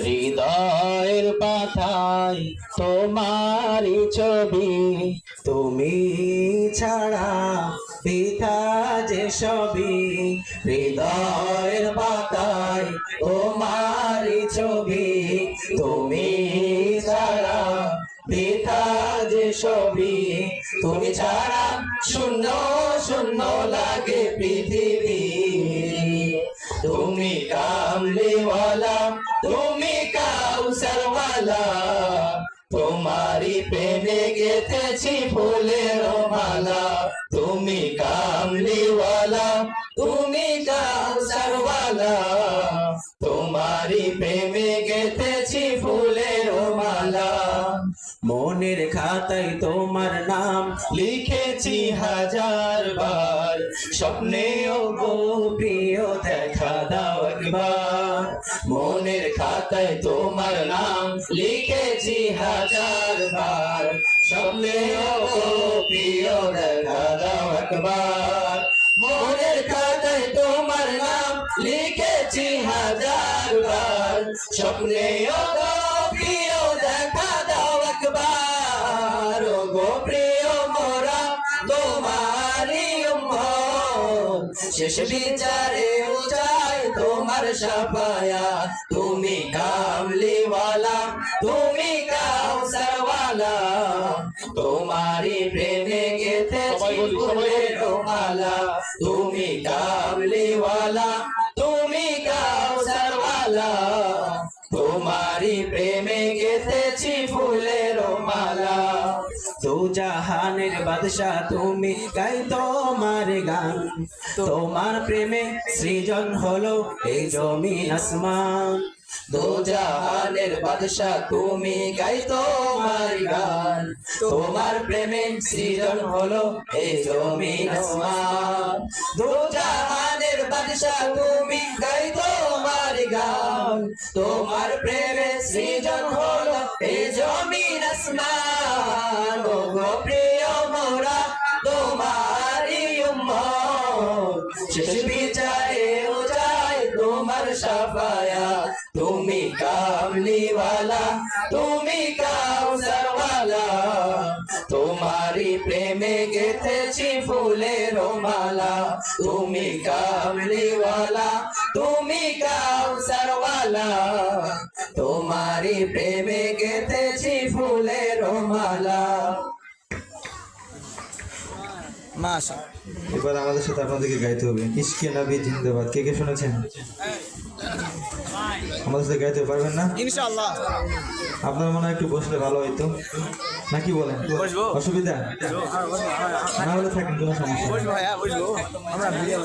হৃদয়ের পাতায় তোমারই ছবি, তুমি ছাড়া পিতা যে সবই। হৃদয়ের পাতায় তোমারই ছবি, তুমি ছাড়া পিতা যে সবই। তুমি ছাড়া শূন্য শূন্য লাগে পৃথিবী। তুমি কামলিওয়ালা, তুমি কাউসারওয়ালা, তোমারি প্রেমে গেথেছি ফুলের মালা। তুমি কামলিওয়ালা, তুমি কাউসারওয়ালা, তোমারি প্রেমে গেথেছি ফুলের মালা। মনের খাতায় তোমার নাম লিখেছি হাজার বার, স্বপ্নেও গো প্রিয় দেখা দাও একবার। মনের খাতায় তোমার নাম লিখেছি হাজার বার, স্বপ্নেও গো প্রিয় দেখা দাও একবার। মনের খাতায় তোমার নাম লিখেছি হাজার বার, স্বপ্নেও গো প্রিয় দেখা দাও একবার। ও গো প্রিয় মোরা তোমারি উম্মত, শেষ বিচারেও চাই তোমার শাফায়াত। তুমি কামলিওয়ালা, তুমি কাউসারওয়ালা, তোমারি প্রেমে গেথেছি ফুলের মালা। তুমি কামলিওয়ালা, তুমি কাউসারওয়ালা, তোমারি প্রেমে গেথেছি ফুলের মালা। দু জাহানের বাদশা তুমি, গাই তোমার গান। তোমার প্রেমে সৃজন হলো এই জমিন আসমান। দু জাহানের বাদশা তুমি, গাই তোমার গান। তোমার প্রেমে সৃজন হলো এই জমিন আসমান। দু জাহানের বাদশা তুমি, গাই তোমার গান। তোমার প্রেমে সৃজন হলো এই জমিন আসমান। ও গো প্রিয় মোরা তোমারি উম্মত, শেষ বিচারেও চাই তোমার শাফায়াত। তুমি কামলিওয়ালা, তুমি কাউসারওয়ালা, তোমারি প্রেমে গেথেছি ফুলের মালা। তুমি কামলিওয়ালা, তুমি কাউসারওয়ালা, তোমারি প্রেমে গেথেছি ফুলের মালা। এবার আমাদের সাথে আপনাদেরকে গাইতে হবে ইশকে নবী জিন্দাবাদ। কে কে শুনেছেন? আমাদের সাথে গাইতে পারবেন না ইনশাআল্লাহ? আপনার মনে হয় একটু বসলে ভালো হইতো, নাকি বলেন? অসুবিধা না হলে থাকেন, কোনো সমস্যা বসবো ভাইয়া, বসবো আমরা ভিডিও